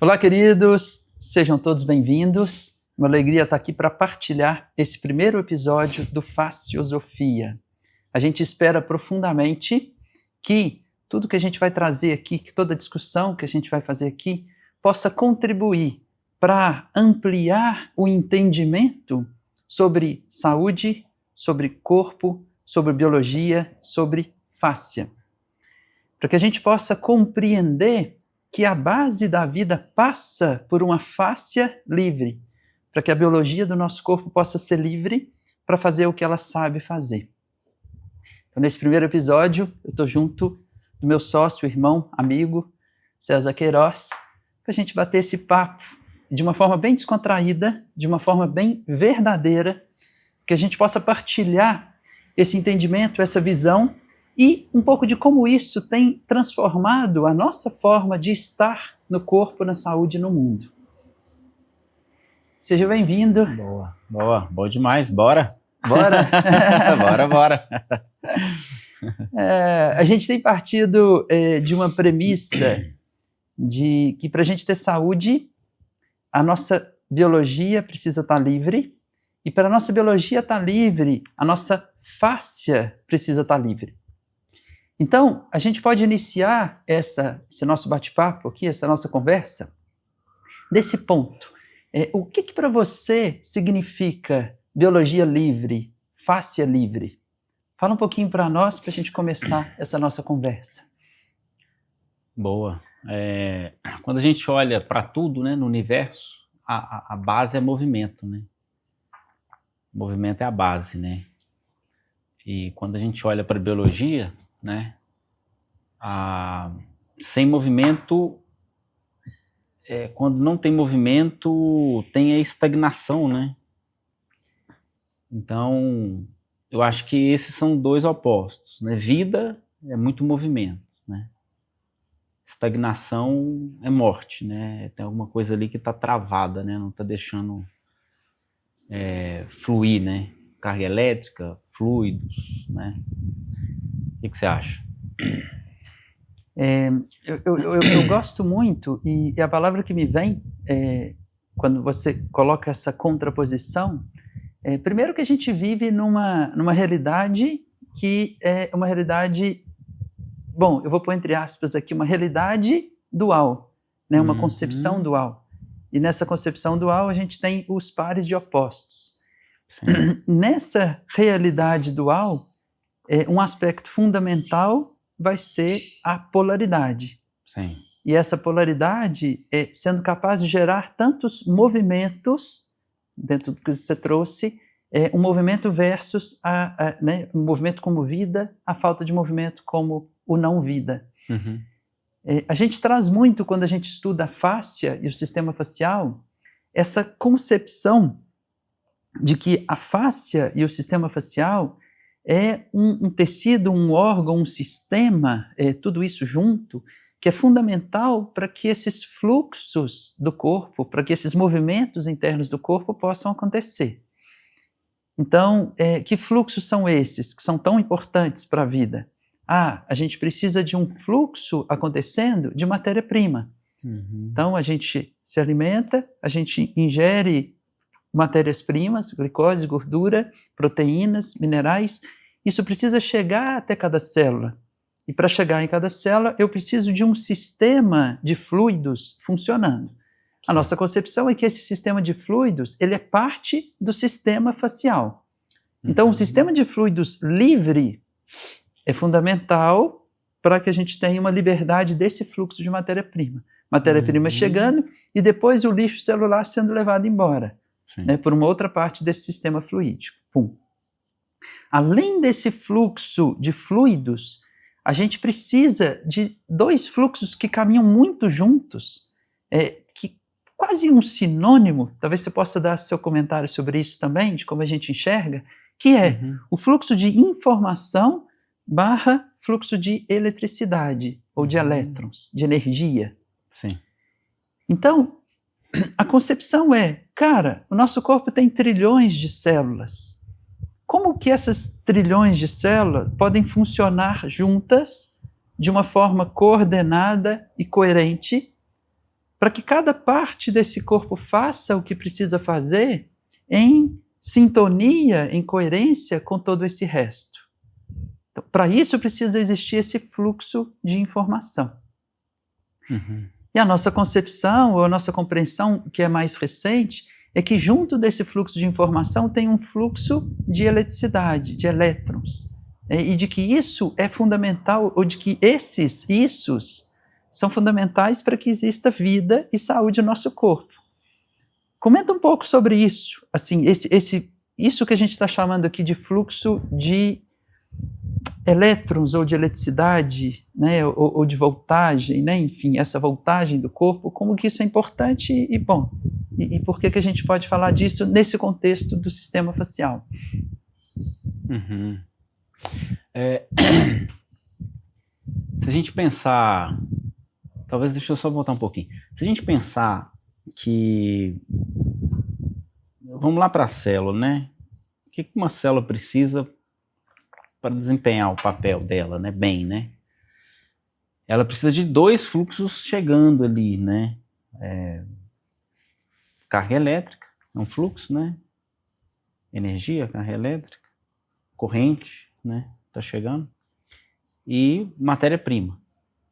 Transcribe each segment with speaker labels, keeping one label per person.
Speaker 1: Olá, queridos, sejam todos bem-vindos. Uma alegria estar aqui para partilhar esse primeiro episódio do Faciosofia. A gente espera profundamente que tudo que a gente vai trazer aqui, que toda discussão que a gente vai fazer aqui, possa contribuir para ampliar o entendimento sobre saúde, sobre corpo, sobre biologia, sobre fáscia. Para que a gente possa compreender que a base da vida passa por uma fáscia livre, para que a biologia do nosso corpo possa ser livre para fazer o que ela sabe fazer. Então, nesse primeiro episódio, eu estou junto do meu sócio, irmão, amigo, César Queiroz, para a gente bater esse papo de uma forma bem descontraída, de uma forma bem verdadeira, que a gente possa partilhar esse entendimento, essa visão, e um pouco de como isso tem transformado a nossa forma de estar no corpo, na saúde e no mundo. Seja bem-vindo.
Speaker 2: Boa demais, bora?
Speaker 1: Bora?
Speaker 2: Bora.
Speaker 1: A gente tem partido de uma premissa de que para a gente ter saúde, a nossa biologia precisa estar livre, e para a nossa biologia estar livre, a nossa fáscia precisa estar livre. Então, a gente pode iniciar esse nosso bate-papo aqui, essa nossa conversa, desse ponto. O que para você significa biologia livre, fáscia livre? Fala um pouquinho para nós, para a gente começar essa nossa conversa.
Speaker 2: Boa. Quando a gente olha para tudo, né, no universo, a base é movimento, né? O movimento é a base, né? E quando a gente olha para a biologia, né, sem movimento, quando não tem movimento, tem a estagnação, né? Então, eu acho que esses são dois opostos, né? Vida é muito movimento, né? Estagnação é morte, né? Tem alguma coisa ali que está travada, né? Não está deixando fluir, né? Carga elétrica, fluidos, né? O que você acha?
Speaker 1: Eu gosto muito, e a palavra que me vem quando você coloca essa contraposição, primeiro que a gente vive numa realidade que é uma realidade, bom, eu vou pôr entre aspas aqui, uma realidade dual, né, uma concepção dual. E nessa concepção dual a gente tem os pares de opostos. Sim. Nessa realidade dual, um aspecto fundamental vai ser a polaridade.
Speaker 2: Sim.
Speaker 1: E essa polaridade sendo capaz de gerar tantos movimentos, dentro do que você trouxe, um movimento versus né, um movimento como vida, a falta de movimento como o não vida.
Speaker 2: Uhum.
Speaker 1: A gente traz muito, quando a gente estuda a fáscia e o sistema facial, essa concepção de que a fáscia e o sistema facial é um tecido, um órgão, um sistema, tudo isso junto, que é fundamental para que esses fluxos do corpo, para que esses movimentos internos do corpo possam acontecer. Então, que fluxos são esses que são tão importantes para a vida? A gente precisa de um fluxo acontecendo de matéria-prima.
Speaker 2: Uhum.
Speaker 1: Então, a gente se alimenta, a gente ingere matérias-primas, glicose, gordura, proteínas, minerais. Isso precisa chegar até cada célula. E para chegar em cada célula, eu preciso de um sistema de fluidos funcionando. A nossa concepção é que esse sistema de fluidos, ele é parte do sistema facial. Então, o sistema de fluidos livre é fundamental para que a gente tenha uma liberdade desse fluxo de matéria-prima. Matéria-prima chegando e depois o lixo celular sendo levado embora, né, por uma outra parte desse sistema fluídico. Pum. Além desse fluxo de fluidos, a gente precisa de dois fluxos que caminham muito juntos, que quase um sinônimo, talvez você possa dar seu comentário sobre isso também, de como a gente enxerga, que é o fluxo de informação barra fluxo de eletricidade, ou de elétrons, de energia.
Speaker 2: Sim.
Speaker 1: Então, a concepção cara, o nosso corpo tem trilhões de células. Como que essas trilhões de células podem funcionar juntas de uma forma coordenada e coerente para que cada parte desse corpo faça o que precisa fazer em sintonia, em coerência com todo esse resto. Então, para isso precisa existir esse fluxo de informação. E a nossa concepção, ou a nossa compreensão, que é mais recente, é que junto desse fluxo de informação tem um fluxo de eletricidade, de elétrons. E de que isso é fundamental, ou de que issos são fundamentais para que exista vida e saúde no nosso corpo. Comenta um pouco sobre isso, assim, isso que a gente está chamando aqui de fluxo de elétrons ou de eletricidade, né, ou de voltagem, né, enfim, essa voltagem do corpo, como que isso é importante e bom, e por que a gente pode falar disso nesse contexto do sistema facial.
Speaker 2: Se a gente pensar, talvez deixa eu só voltar um pouquinho, se a gente pensar que, vamos lá para a célula, né, o que uma célula precisa para desempenhar o papel dela, né, bem, né? Ela precisa de 2 fluxos chegando ali, né? Carga elétrica, é um fluxo, né? Energia, carga elétrica, corrente, né? Tá chegando. E matéria-prima,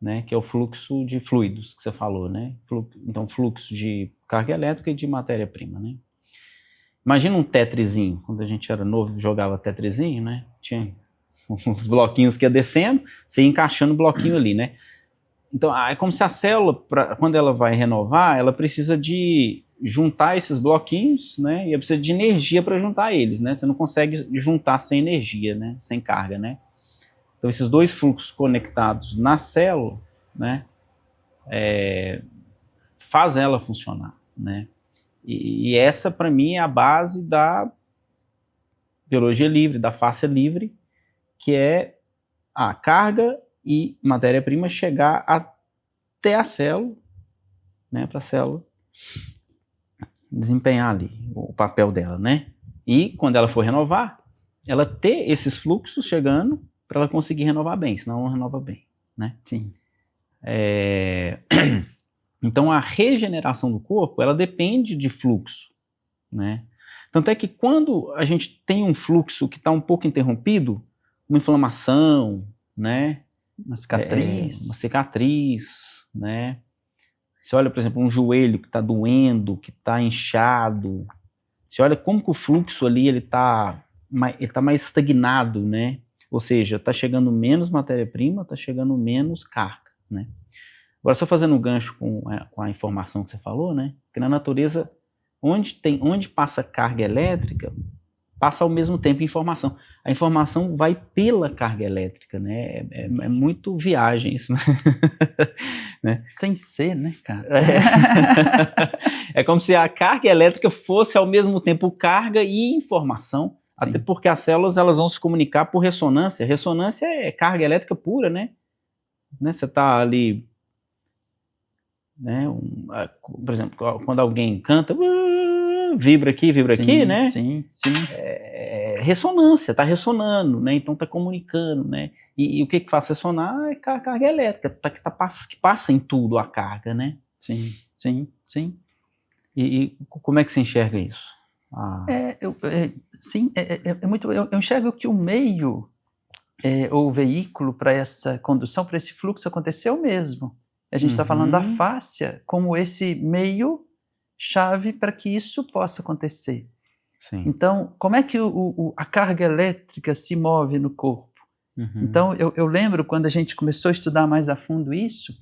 Speaker 2: né? Que é o fluxo de fluidos que você falou, né? Então, fluxo de carga elétrica e de matéria-prima, né? Imagina um tetrizinho, quando a gente era novo, jogava tetrizinho, né? Tinha uns bloquinhos que ia descendo, você ia encaixando o bloquinho ali, né? Então, é como se a célula, quando ela vai renovar, ela precisa de juntar esses bloquinhos, né? E ela precisa de energia para juntar eles, né? Você não consegue juntar sem energia, né? Sem carga, né? Então, esses 2 fluxos conectados na célula, né? Faz ela funcionar, né? E essa, para mim, é a base da biologia livre, da fáscia livre, que é a carga e matéria-prima chegar até a célula, né, para a célula desempenhar ali o papel dela, né? E quando ela for renovar, ela ter esses fluxos chegando para ela conseguir renovar bem, senão ela não renova bem, né?
Speaker 1: Sim.
Speaker 2: Então a regeneração do corpo, ela depende de fluxo, né? Tanto é que quando a gente tem um fluxo que está um pouco interrompido, uma inflamação, né?
Speaker 1: Uma
Speaker 2: cicatriz, né? Você olha, por exemplo, um joelho que está doendo, que está inchado. Você olha como que o fluxo ali ele tá mais estagnado, né? Ou seja, está chegando menos matéria-prima, está chegando menos carga, né? Agora, só fazendo um gancho com a informação que você falou, né? Que na natureza, onde passa carga elétrica, passa ao mesmo tempo informação. A informação vai pela carga elétrica, né? É muito viagem isso, né?
Speaker 1: Sem ser, né, cara?
Speaker 2: É como se a carga elétrica fosse ao mesmo tempo carga e informação. Sim. Até porque as células elas vão se comunicar por ressonância. Ressonância é carga elétrica pura, né? Você está ali, né? Por exemplo, quando alguém canta, vibra aqui, né?
Speaker 1: Sim.
Speaker 2: Ressonância, está ressonando, né? Então está comunicando, né? E o que faz ressonar é carga elétrica, que passa em tudo a carga, né?
Speaker 1: Sim.
Speaker 2: E como é que você enxerga isso?
Speaker 1: Eu enxergo que o meio ou o veículo para essa condução, para esse fluxo aconteceu mesmo. A gente está falando da fáscia como esse meio chave para que isso possa acontecer.
Speaker 2: Sim.
Speaker 1: Então, como é que a carga elétrica se move no corpo? Então, eu lembro quando a gente começou a estudar mais a fundo isso,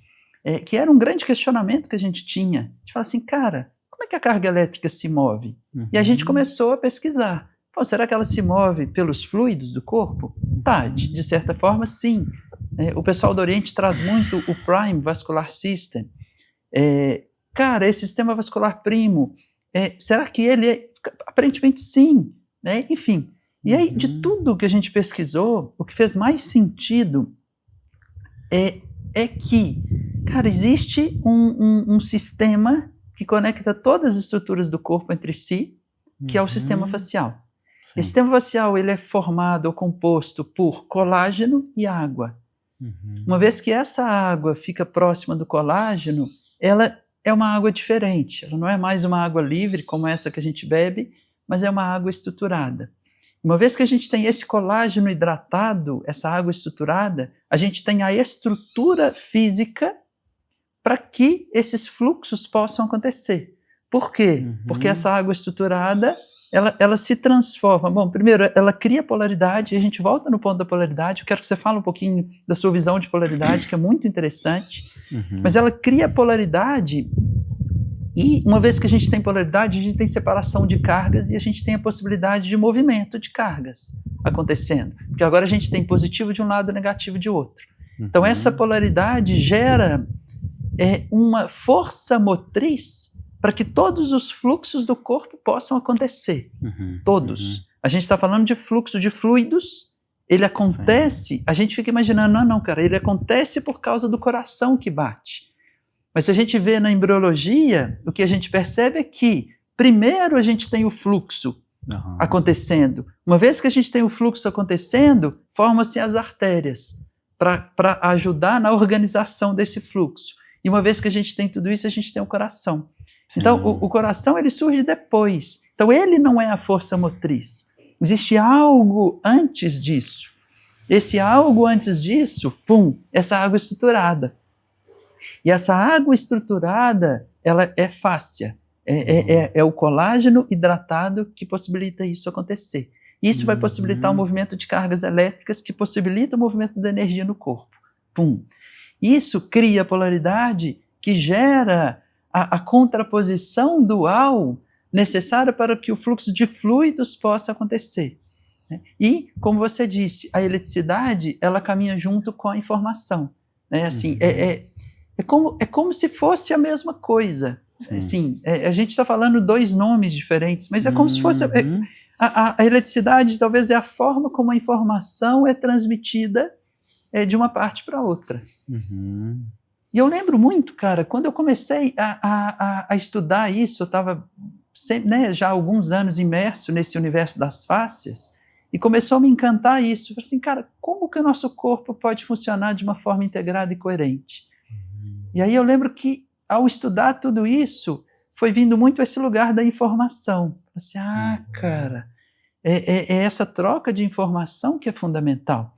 Speaker 1: que era um grande questionamento que a gente tinha. A gente fala assim, cara, como é que a carga elétrica se move? E a gente começou a pesquisar. Pô, será que ela se move pelos fluidos do corpo? Tá, de certa forma, sim. O pessoal do Oriente traz muito o Prime Vascular System. Cara, esse sistema vascular primo, será que ele é? Aparentemente sim, né? Enfim. E aí, de tudo que a gente pesquisou, o que fez mais sentido é que, cara, existe um sistema que conecta todas as estruturas do corpo entre si, que é o sistema facial. Sim. Esse sistema facial ele é formado ou composto por colágeno e água. Uma vez que essa água fica próxima do colágeno, ela é uma água diferente. Ela não é mais uma água livre, como essa que a gente bebe, mas é uma água estruturada. Uma vez que a gente tem esse colágeno hidratado, essa água estruturada, a gente tem a estrutura física para que esses fluxos possam acontecer. Por quê? Porque essa água estruturada, ela se transforma. Bom, primeiro, ela cria polaridade, e a gente volta no ponto da polaridade. Eu quero que você fale um pouquinho da sua visão de polaridade, que é muito interessante. Mas ela cria polaridade, e uma vez que a gente tem polaridade, a gente tem separação de cargas e a gente tem a possibilidade de movimento de cargas acontecendo. Porque agora a gente tem positivo de um lado e negativo de outro. Então essa polaridade gera uma força motriz para que todos os fluxos do corpo possam acontecer. Todos. A gente está falando de fluxo de fluidos, ele acontece, a gente fica imaginando, não, cara, ele acontece por causa do coração que bate. Mas se a gente vê na embriologia, o que a gente percebe é que, primeiro a gente tem o fluxo acontecendo. Uma vez que a gente tem o fluxo acontecendo, formam-se as artérias para ajudar na organização desse fluxo. E uma vez que a gente tem tudo isso, a gente tem o coração. Então, o coração ele surge depois. Então, ele não é a força motriz. Existe algo antes disso. Esse algo antes disso, essa água estruturada. E essa água estruturada, ela é fáscia. É o colágeno hidratado que possibilita isso acontecer. Isso vai possibilitar o movimento de cargas elétricas que possibilita o movimento da energia no corpo. Isso cria a polaridade que gera a contraposição dual necessária para que o fluxo de fluidos possa acontecer. E, como você disse, a eletricidade, ela caminha junto com a informação. Assim, é como se fosse a mesma coisa. Assim, a gente está falando dois nomes diferentes, mas é como se fosse... A eletricidade talvez é a forma como a informação é transmitida de uma parte para outra. E eu lembro muito, cara, quando eu comecei a estudar isso, eu estava já há alguns anos imerso nesse universo das fáscias, e começou a me encantar isso. Eu falei assim, cara, como que o nosso corpo pode funcionar de uma forma integrada e coerente? E aí eu lembro que, ao estudar tudo isso, foi vindo muito esse lugar da informação. Eu falei assim, cara, é essa troca de informação que é fundamental.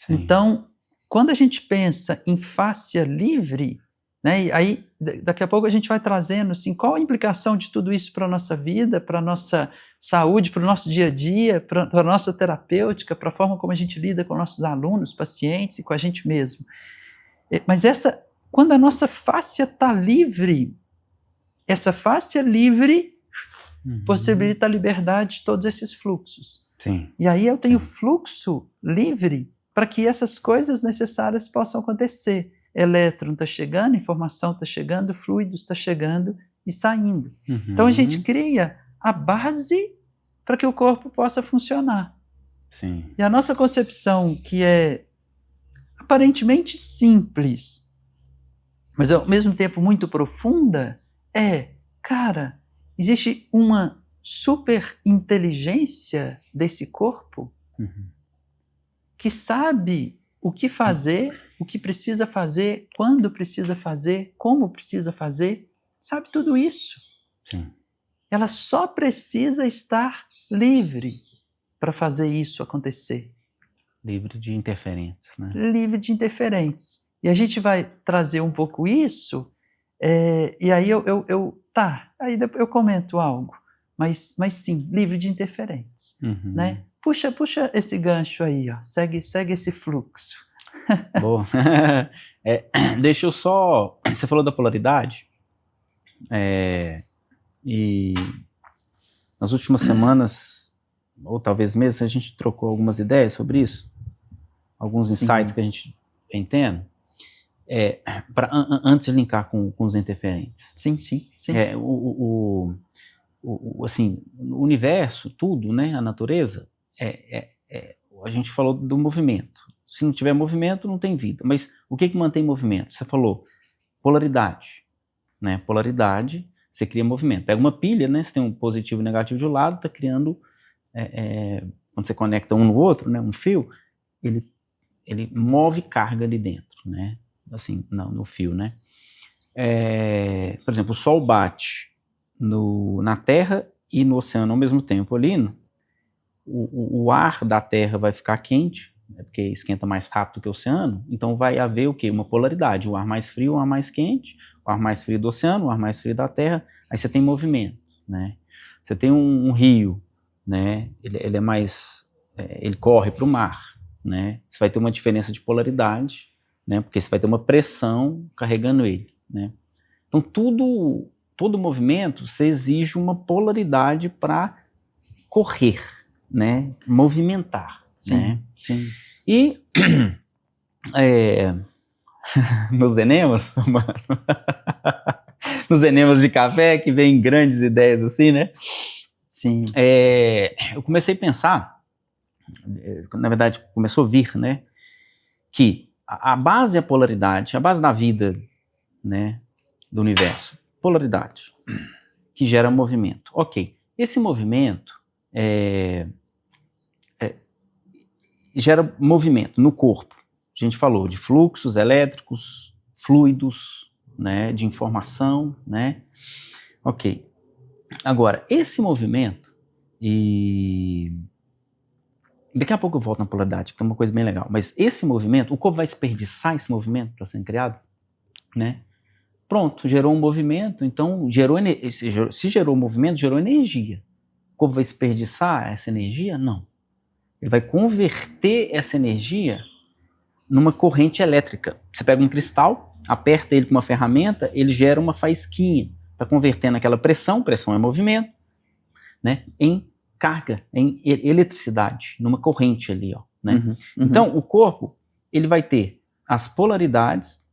Speaker 1: Sim. Então, quando a gente pensa em fáscia livre, né, e aí daqui a pouco a gente vai trazendo assim, qual a implicação de tudo isso para a nossa vida, para a nossa saúde, para o nosso dia a dia, para a nossa terapêutica, para a forma como a gente lida com nossos alunos, pacientes e com a gente mesmo. Mas quando a nossa fáscia está livre, essa fáscia livre possibilita a liberdade de todos esses fluxos.
Speaker 2: Sim.
Speaker 1: E aí eu tenho fluxo livre para que essas coisas necessárias possam acontecer. Elétron está chegando, informação está chegando, fluidos está chegando e saindo. Então a gente cria a base para que o corpo possa funcionar.
Speaker 2: Sim.
Speaker 1: E a nossa concepção, que é aparentemente simples, mas ao mesmo tempo muito profunda, cara, existe uma super inteligência desse corpo que sabe o que fazer, o que precisa fazer, quando precisa fazer, como precisa fazer, sabe tudo isso.
Speaker 2: Sim.
Speaker 1: Ela só precisa estar livre para fazer isso acontecer.
Speaker 2: Livre de interferentes, né?
Speaker 1: Livre de interferentes. E a gente vai trazer um pouco isso, e aí aí depois eu comento algo, mas sim, livre de interferentes, né? Puxa esse gancho aí, ó. Segue esse fluxo.
Speaker 2: Boa. Deixa eu só... Você falou da polaridade, e nas últimas semanas, ou talvez meses, a gente trocou algumas ideias sobre isso, alguns insights que a gente vem tendo, antes de linkar com os interferentes.
Speaker 1: Sim.
Speaker 2: Assim, o universo, tudo, né, a natureza, a gente falou do movimento. Se não tiver movimento, não tem vida. Mas o que mantém movimento? Você falou polaridade, né? Polaridade, você cria movimento. Pega uma pilha, né? Você tem um positivo e negativo de um lado, está criando, quando você conecta um no outro, né? Um fio, ele move carga ali dentro, né? Assim, no fio, né? Por exemplo, o Sol bate na Terra e no oceano ao mesmo tempo ali, o ar da Terra vai ficar quente, porque esquenta mais rápido que o oceano, então vai haver o quê? Uma polaridade, o ar mais frio, o ar mais quente, o ar mais frio do oceano, o ar mais frio da Terra, aí você tem movimento, né? Você tem um rio, né? Ele é mais, ele corre para o mar, né? Você vai ter uma diferença de polaridade, né? Porque você vai ter uma pressão carregando ele, né? Então todo movimento, você exige uma polaridade para correr, né? Movimentar,
Speaker 1: Sim,
Speaker 2: né?
Speaker 1: sim.
Speaker 2: E nos enemas, mano, nos enemas de café, que vem grandes ideias assim, né?
Speaker 1: Sim.
Speaker 2: Eu comecei a pensar, na verdade, começou a vir, né? Que a base é a polaridade, a base da vida, né? Do universo, polaridade, que gera movimento. Ok, esse movimento gera movimento no corpo. A gente falou de fluxos elétricos, fluidos, né, de informação, né? Ok. Agora, esse movimento, e daqui a pouco eu volto na polaridade, que tem uma coisa bem legal, mas esse movimento, o corpo vai desperdiçar esse movimento que está sendo criado, né? Pronto, gerou um movimento, então se gerou movimento, gerou energia. O corpo vai desperdiçar essa energia? Não. Ele vai converter essa energia numa corrente elétrica. Você pega um cristal, aperta ele com uma ferramenta, ele gera uma faísquinha. Está convertendo aquela pressão é movimento, né, em carga, em eletricidade, numa corrente ali, ó, né?
Speaker 1: Uhum.
Speaker 2: Então, o corpo, ele vai ter as polaridades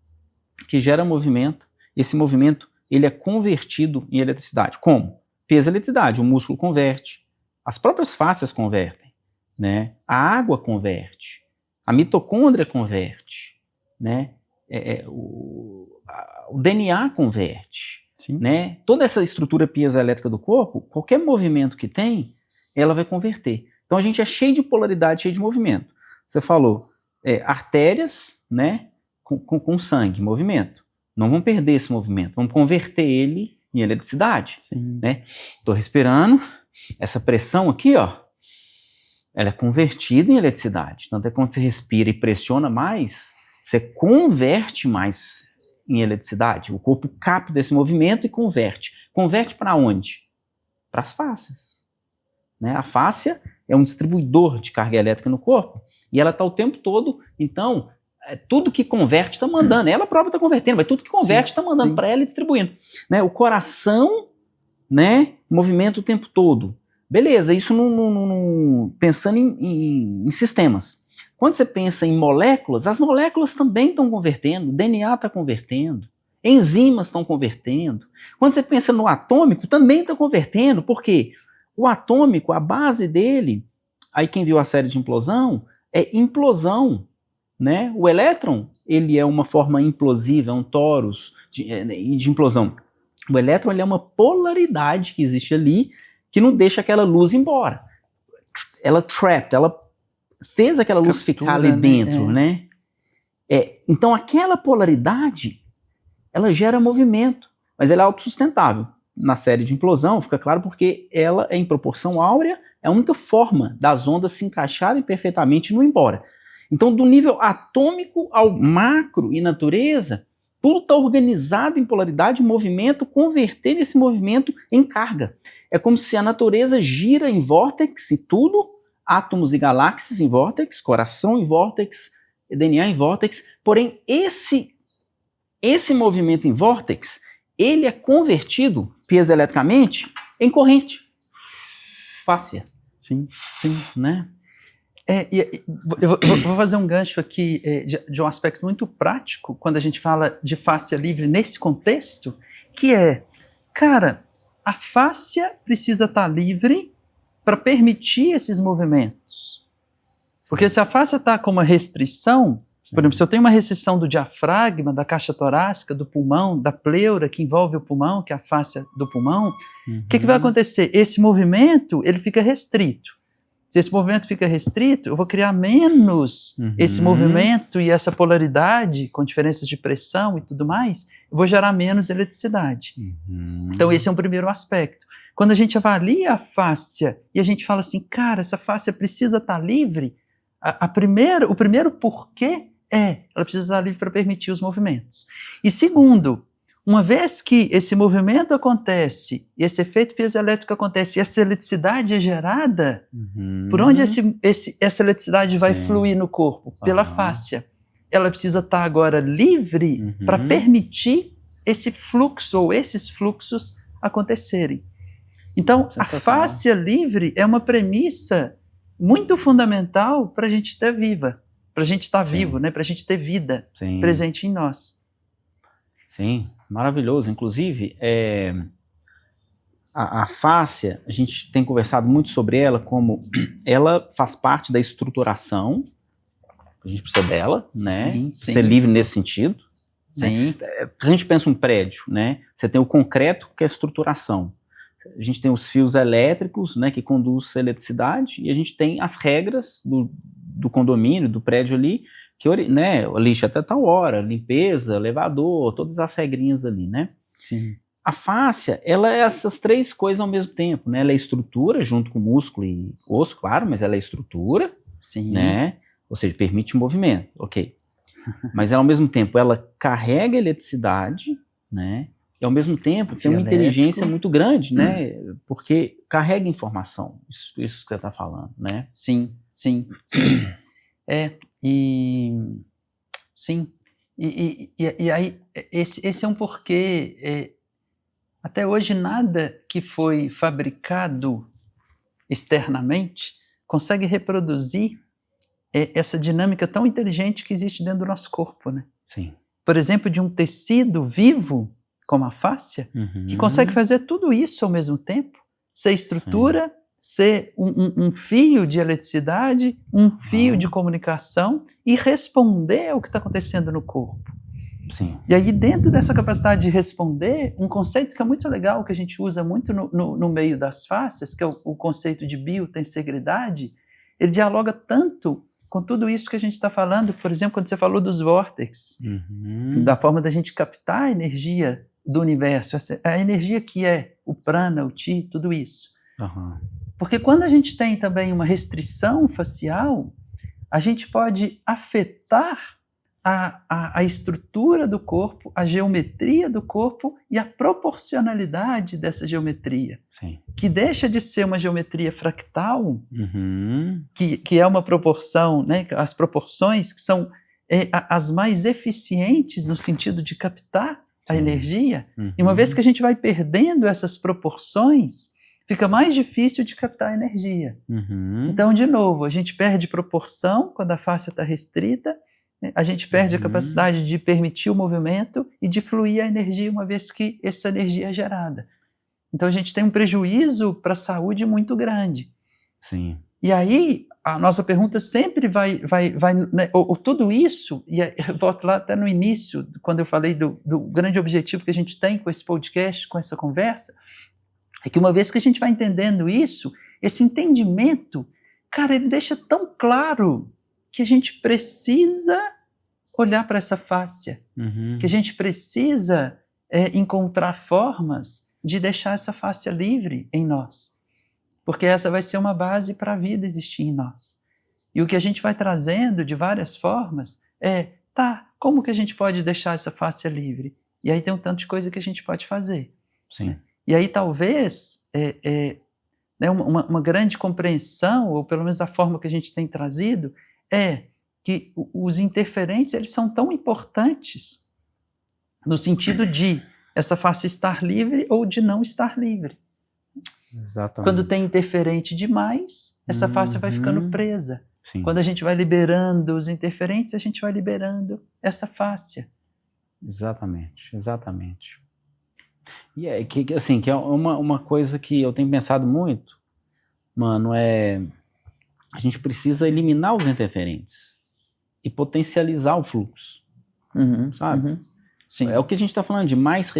Speaker 2: que geram movimento. Esse movimento, ele é convertido em eletricidade. Como? Peso e eletricidade. O músculo converte, as próprias fáscias convertem, né? A água converte, a mitocôndria converte, né? O DNA converte, né? Toda essa estrutura piezoelétrica do corpo, qualquer movimento que tem, ela vai converter. Então a gente é cheio de polaridade, cheio de movimento. Você falou artérias, né? Com sangue, movimento. Não vamos perder esse movimento, vamos converter ele em eletricidade.
Speaker 1: Sim.
Speaker 2: Né? Estou respirando, essa pressão aqui, ó, ela é convertida em eletricidade. Tanto é que quando você respira e pressiona mais, você converte mais em eletricidade. O corpo capta esse movimento e converte. Converte para onde? Para as fáscias. Né? A fáscia é um distribuidor de carga elétrica no corpo e ela está o tempo todo, então, tudo que converte está mandando. Ela própria está convertendo, mas tudo que converte está mandando para ela e distribuindo. Né? O coração, né, movimenta o tempo todo. Beleza, isso pensando em sistemas. Quando você pensa em moléculas, as moléculas também estão convertendo, o DNA está convertendo, enzimas estão convertendo. Quando você pensa no atômico, também está convertendo. Por quê? O atômico, a base dele, aí quem viu a série de implosão, é implosão. Né? O elétron, ele é uma forma implosiva, é um torus de implosão. O elétron, ele é uma polaridade que existe ali, que não deixa aquela luz embora. Ela trapped, ela fez aquela luz ficar ali dentro, né? Então aquela polaridade, ela gera movimento, mas ela é autossustentável. Na série de implosão, fica claro porque ela é em proporção áurea, é a única forma das ondas se encaixarem perfeitamente e não ir embora. Então, do nível atômico ao macro e natureza, tudo está organizado em polaridade, movimento, converter esse movimento em carga. É como se a natureza gira em vórtex e tudo, átomos e galáxias em vórtex, coração em vórtex, DNA em vórtex, porém esse movimento em vórtex, ele é convertido piezoeletricamente em corrente. Fáscia.
Speaker 1: Sim.
Speaker 2: Né?
Speaker 1: Eu vou fazer um gancho aqui de um aspecto muito prático, quando a gente fala de fáscia livre nesse contexto, que cara, a fáscia precisa estar livre para permitir esses movimentos. Porque se a fáscia está com uma restrição, por exemplo, se eu tenho uma restrição do diafragma, da caixa torácica, do pulmão, da pleura, que envolve o pulmão, que é a fáscia do pulmão, o que vai acontecer? Esse movimento, ele fica restrito. Se esse movimento fica restrito, eu vou criar menos esse movimento e essa polaridade, com diferenças de pressão e tudo mais, eu vou gerar menos eletricidade. Então esse é um primeiro aspecto. Quando a gente avalia a fáscia e a gente fala assim, cara, essa fáscia precisa estar livre, o primeiro porquê ela precisa estar livre para permitir os movimentos. E segundo, uma vez que esse movimento acontece, e esse efeito piezoelétrico acontece, e essa eletricidade é gerada, por onde essa eletricidade vai fluir no corpo? Pela fáscia. Ela precisa estar agora livre para permitir esse fluxo ou esses fluxos acontecerem. Então, a fáscia livre é uma premissa muito fundamental para a gente estar viva, para a gente estar vivo, né? Para a gente ter vida presente em nós.
Speaker 2: Sim, maravilhoso. Inclusive, a fáscia, a gente tem conversado muito sobre ela, como ela faz parte da estruturação, a gente precisa dela, né? Sim. Ser livre nesse sentido. Sim. Né? Se a gente pensa um prédio, né? Você tem o concreto, que é a estruturação. A gente tem os fios elétricos, né, que conduzem a eletricidade, e a gente tem as regras do condomínio, do prédio ali, que, né, lixa até tal hora, limpeza, elevador, todas as regrinhas ali, né?
Speaker 1: Sim.
Speaker 2: A fáscia, ela é essas três coisas ao mesmo tempo, né? Ela é estrutura, junto com músculo e osso, claro, mas ela é estrutura,
Speaker 1: sim,
Speaker 2: né? Ou seja, permite movimento, ok. Mas ao mesmo tempo, ela carrega eletricidade, né? E ao mesmo tempo tem uma inteligência muito grande, né? Porque carrega informação, isso que você está falando, né?
Speaker 1: Sim. E aí, esse é um porquê. Até hoje, nada que foi fabricado externamente consegue reproduzir essa dinâmica tão inteligente que existe dentro do nosso corpo, né?
Speaker 2: Sim.
Speaker 1: Por exemplo, de um tecido vivo, como a fáscia, que consegue fazer tudo isso ao mesmo tempo, ser estrutura, ser um fio de eletricidade, um fio de comunicação e responder ao que está acontecendo no corpo.
Speaker 2: Sim.
Speaker 1: E aí, dentro dessa capacidade de responder, um conceito que é muito legal, que a gente usa muito no meio das fáscias, que é o conceito de biotensegridade, ele dialoga tanto com tudo isso que a gente está falando, por exemplo, quando você falou dos vórtices, da forma da gente captar a energia do universo, a energia que é o prana, o chi, tudo isso. Porque quando a gente tem também uma restrição facial, a gente pode afetar a estrutura do corpo, a geometria do corpo e a proporcionalidade dessa geometria.
Speaker 2: Sim.
Speaker 1: Que deixa de ser uma geometria fractal, que é uma proporção, né, as proporções que são as mais eficientes no sentido de captar a energia, e uma vez que a gente vai perdendo essas proporções, fica mais difícil de captar a energia. Então, de novo, a gente perde proporção quando a face está restrita, a gente perde a capacidade de permitir o movimento e de fluir a energia uma vez que essa energia é gerada. Então a gente tem um prejuízo para a saúde muito grande.
Speaker 2: Sim.
Speaker 1: E aí a nossa pergunta sempre vai né, tudo isso, e eu volto lá até no início, quando eu falei do grande objetivo que a gente tem com esse podcast, com essa conversa, é que uma vez que a gente vai entendendo isso, esse entendimento, cara, ele deixa tão claro que a gente precisa olhar para essa fáscia, que a gente precisa encontrar formas de deixar essa fáscia livre em nós, porque essa vai ser uma base para a vida existir em nós. E o que a gente vai trazendo de várias formas como que a gente pode deixar essa fáscia livre? E aí tem um tanto de coisa que a gente pode fazer.
Speaker 2: Sim.
Speaker 1: E aí talvez né, uma grande compreensão, ou pelo menos a forma que a gente tem trazido, que os interferentes, eles são tão importantes no sentido de essa face estar livre ou de não estar livre.
Speaker 2: Exatamente.
Speaker 1: Quando tem interferente demais, essa face vai ficando presa.
Speaker 2: Sim.
Speaker 1: Quando a gente vai liberando os interferentes, a gente vai liberando essa fáscia.
Speaker 2: Exatamente. E que é uma coisa que eu tenho pensado muito, mano, a gente precisa eliminar os interferentes e potencializar o fluxo, sabe?
Speaker 1: Sim.
Speaker 2: É o que a gente está falando de mais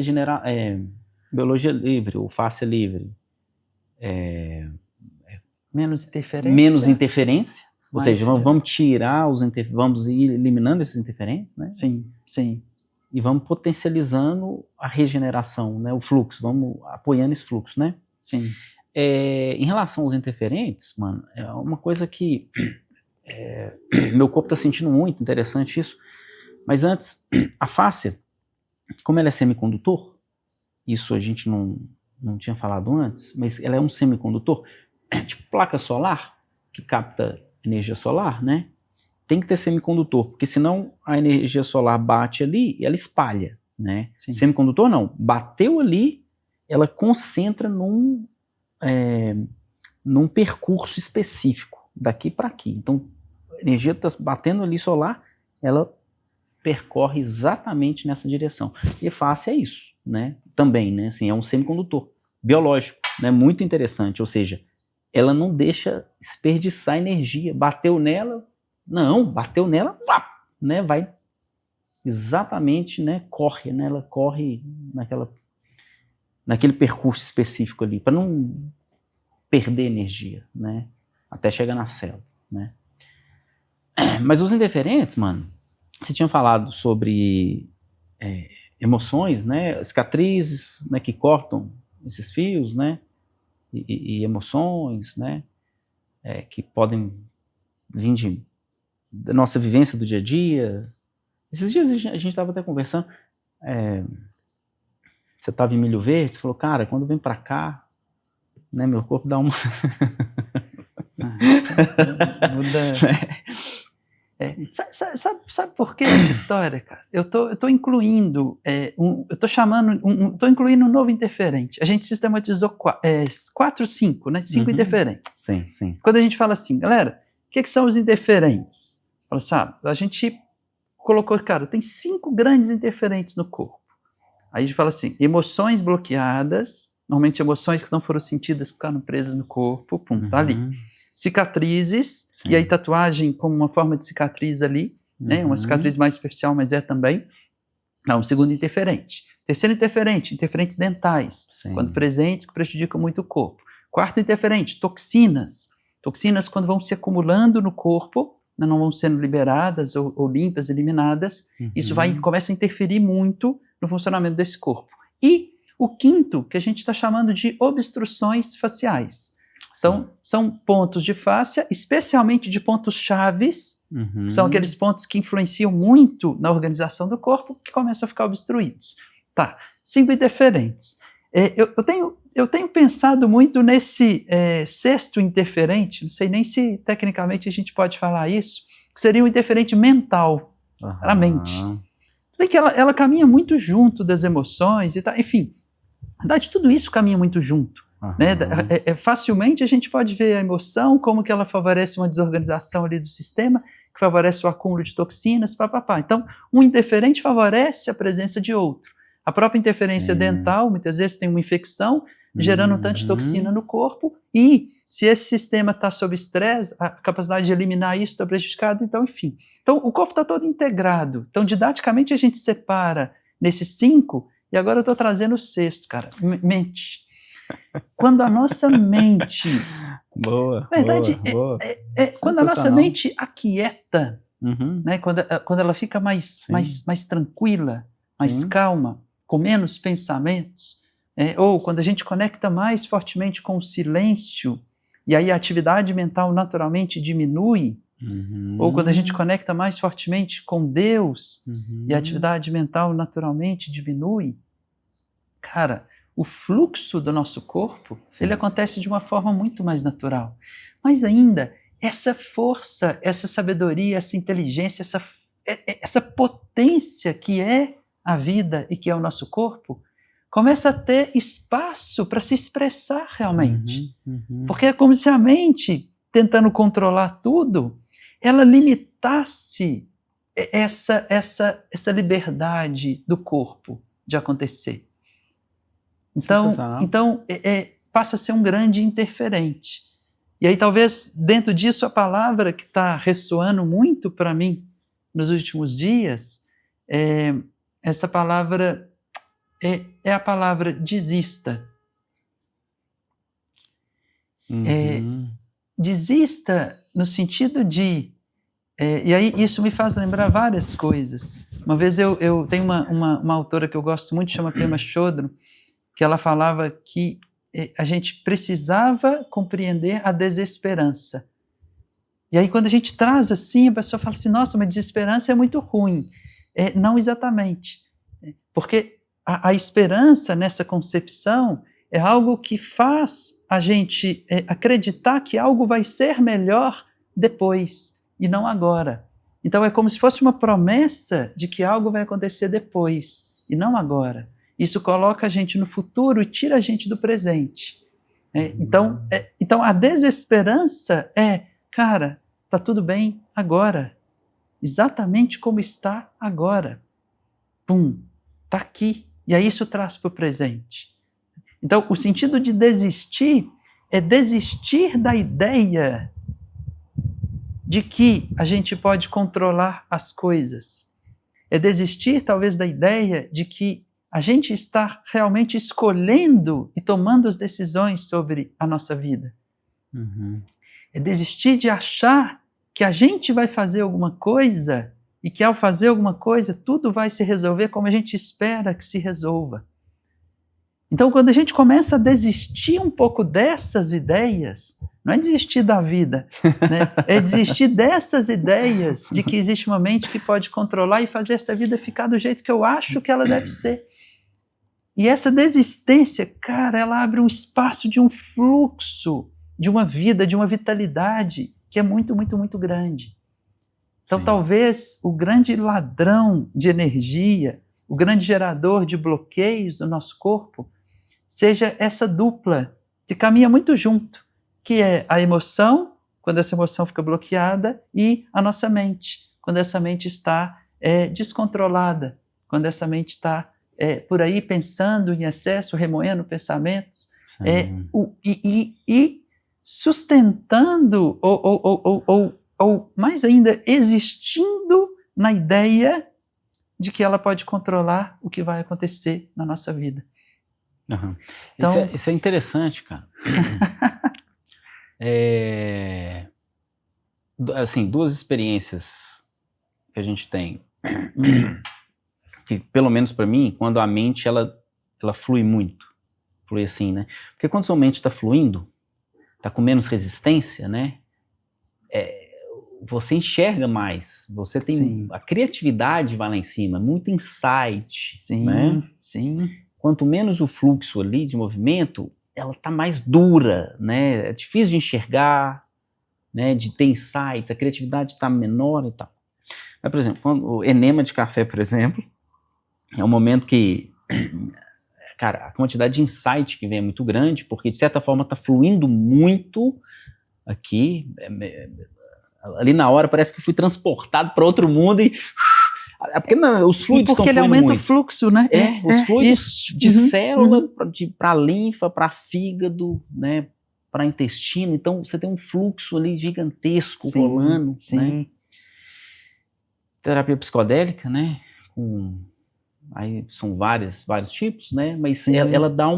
Speaker 2: biologia livre, ou fáscia livre,
Speaker 1: Menos interferência.
Speaker 2: Menos interferência, ou
Speaker 1: Mais
Speaker 2: seja,
Speaker 1: cedo.
Speaker 2: vamos tirar vamos ir eliminando esses interferentes, né?
Speaker 1: Sim, sim.
Speaker 2: E vamos potencializando a regeneração, né? O fluxo, vamos apoiando esse fluxo, né?
Speaker 1: Sim.
Speaker 2: Em relação aos interferentes, mano, é uma coisa que meu corpo está sentindo muito, interessante isso. Mas antes, a fáscia, como ela é semicondutor, isso a gente não tinha falado antes, mas ela é um semicondutor, tipo placa solar, que capta energia solar, né? Tem que ter semicondutor, porque senão a energia solar bate ali e ela espalha, né?
Speaker 1: Sim.
Speaker 2: Semicondutor não, bateu ali, ela concentra num percurso específico, daqui para aqui. Então, a energia está batendo ali solar, ela percorre exatamente nessa direção. E a fáscia é isso, né? Também, né? Assim, é um semicondutor biológico, né? Muito interessante, ou seja, ela não deixa desperdiçar energia. Bateu nela, né? Vai exatamente, né? Corre, né? Ela corre naquele percurso específico ali, para não perder energia, né? Até chegar na célula, né? Mas os interferentes, mano, você tinha falado sobre emoções, né? Cicatrizes, né? Que cortam esses fios, né? E emoções, né? Que podem vir da nossa vivência do dia a dia. Esses dias a gente estava até conversando. Você estava em Milho Verde, você falou, cara, quando vem pra cá, né? Meu corpo dá uma
Speaker 1: Muda. Sabe por que essa história, cara? Eu tô incluindo, tô incluindo um novo interferente. A gente sistematizou 4, 5, né? 5 interferentes.
Speaker 2: Sim, sim.
Speaker 1: Quando a gente fala assim, galera, o que são os interferentes? Fala, sabe, a gente colocou, cara, tem 5 grandes interferentes no corpo. Aí a gente fala assim, emoções bloqueadas, normalmente emoções que não foram sentidas ficaram presas no corpo, tá ali. Cicatrizes, sim. E aí tatuagem como uma forma de cicatriz ali, né? Uma cicatriz mais superficial, mas é também. Não, segundo interferente. Terceiro interferente, interferentes dentais, sim. Quando presentes que prejudicam muito o corpo. Quarto interferente, toxinas. Toxinas quando vão se acumulando no corpo, não vão sendo liberadas ou limpas, eliminadas, isso começa a interferir muito no funcionamento desse corpo. E o quinto, que a gente está chamando de obstruções faciais. Então, são pontos de fáscia, especialmente de pontos chaves, que são aqueles pontos que influenciam muito na organização do corpo, que começam a ficar obstruídos. Tá, 5 interferentes. Eu tenho pensado muito nesse sexto interferente, não sei nem se tecnicamente a gente pode falar isso, que seria um interferente mental, a mente. Bem que ela caminha muito junto das emoções e tal, enfim, na verdade tudo isso caminha muito junto. Né? Facilmente a gente pode ver a emoção, como que ela favorece uma desorganização ali do sistema, que favorece o acúmulo de toxinas, papapá. Então, um interferente favorece a presença de outro. A própria interferência dental, muitas vezes tem uma infecção, gerando um tanto de toxina no corpo, e se esse sistema está sob estresse, a capacidade de eliminar isso está prejudicada, então, enfim. Então, o corpo está todo integrado. Então, didaticamente, a gente separa nesses 5, e agora eu estou trazendo o sexto, cara, mente. Quando a nossa mente...
Speaker 2: Boa,
Speaker 1: verdade,
Speaker 2: boa.
Speaker 1: Quando a nossa mente aquieta, né, quando ela fica mais tranquila, mais calma, com menos pensamentos, ou quando a gente conecta mais fortemente com o silêncio, e aí a atividade mental naturalmente diminui, ou quando a gente conecta mais fortemente com Deus, e a atividade mental naturalmente diminui, cara, o fluxo do nosso corpo, ele acontece de uma forma muito mais natural. Mas ainda, essa força, essa sabedoria, essa inteligência, essa potência que é a vida e que é o nosso corpo, começa a ter espaço para se expressar realmente. Porque é como se a mente, tentando controlar tudo, ela limitasse essa liberdade do corpo de acontecer. Então passa a ser um grande interferente. E aí talvez dentro disso a palavra que está ressoando muito para mim nos últimos dias, essa palavra é a palavra desista. desista no sentido de... e aí isso me faz lembrar várias coisas. Uma vez eu tenho uma autora que eu gosto muito, chama Pema Chodron, que ela falava que a gente precisava compreender a desesperança. E aí quando a gente traz assim, a pessoa fala assim, nossa, mas desesperança é muito ruim. Não exatamente. Porque a esperança nessa concepção é algo que faz a gente acreditar que algo vai ser melhor depois e não agora. Então é como se fosse uma promessa de que algo vai acontecer depois e não agora. Isso coloca a gente no futuro e tira a gente do presente. Então a desesperança cara, tá tudo bem agora. Exatamente como está agora. Pum, tá aqui. E aí isso traz para o presente. Então, o sentido de desistir é desistir da ideia de que a gente pode controlar as coisas. É desistir, talvez, da ideia de que a gente está realmente escolhendo e tomando as decisões sobre a nossa vida.
Speaker 2: Uhum.
Speaker 1: É desistir de achar que a gente vai fazer alguma coisa e que ao fazer alguma coisa tudo vai se resolver como a gente espera que se resolva. Então, quando a gente começa a desistir um pouco dessas ideias, não é desistir da vida, né? É desistir dessas ideias de que existe uma mente que pode controlar e fazer essa vida ficar do jeito que eu acho que ela deve ser. E essa desistência, cara, ela abre um espaço de um fluxo, de uma vida, de uma vitalidade que é muito, muito, muito grande. Então, talvez o grande ladrão de energia, o grande gerador de bloqueios no nosso corpo, seja essa dupla que caminha muito junto, que é a emoção, quando essa emoção fica bloqueada, e a nossa mente, quando essa mente está descontrolada, quando essa mente está por aí pensando em excesso, remoendo pensamentos, e sustentando, ou mais ainda, existindo na ideia de que ela pode controlar o que vai acontecer na nossa vida.
Speaker 2: Uhum. Então, isso é interessante, cara. Assim, duas experiências que a gente tem, que pelo menos para mim, quando a mente ela flui muito, flui assim, né? Porque quando sua mente está fluindo, está com menos resistência, né? Você enxerga mais, você tem... Sim. A criatividade vai lá em cima, muito insight.
Speaker 1: Sim,
Speaker 2: né?
Speaker 1: Sim.
Speaker 2: Quanto menos o fluxo ali de movimento, ela está mais dura, né? É difícil de enxergar, né? De ter insights, a criatividade está menor e tal. Mas, por exemplo, o enema de café, por exemplo, é um momento que, cara, a quantidade de insight que vem é muito grande, porque de certa forma está fluindo muito aqui, ali na hora parece que fui transportado para outro mundo e... Porque os fluidos estão fluindo muito.
Speaker 1: Porque ele aumenta o fluxo, né?
Speaker 2: Os fluidos de célula para linfa, para fígado, né, para intestino. Então, você tem um fluxo ali gigantesco rolando.
Speaker 1: Sim.
Speaker 2: Né? Terapia psicodélica, né? Aí são vários tipos, né? Mas ela dá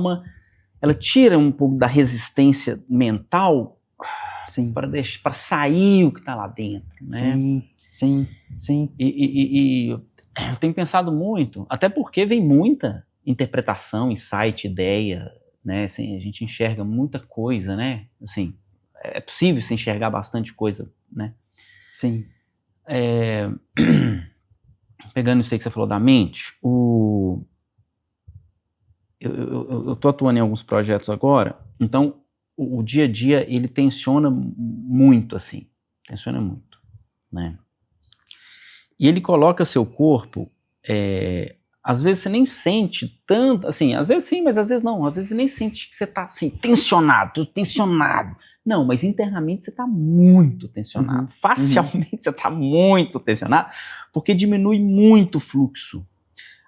Speaker 2: ela tira um pouco da resistência mental para sair o que está lá dentro, né?
Speaker 1: Sim.
Speaker 2: E eu tenho pensado muito, até porque vem muita interpretação, insight, ideia, né? Assim, a gente enxerga muita coisa, né? Assim, é possível se enxergar bastante coisa, né?
Speaker 1: Sim.
Speaker 2: Pegando isso aí que você falou da mente, eu tô atuando em alguns projetos agora, então o dia a dia ele tensiona muito, assim, né? E ele coloca seu corpo, às vezes você nem sente tanto, assim, às vezes sim, mas às vezes não, às vezes você nem sente que você tá assim, tensionado. Não, mas internamente você tá muito tensionado, facialmente você tá muito tensionado, porque diminui muito o fluxo.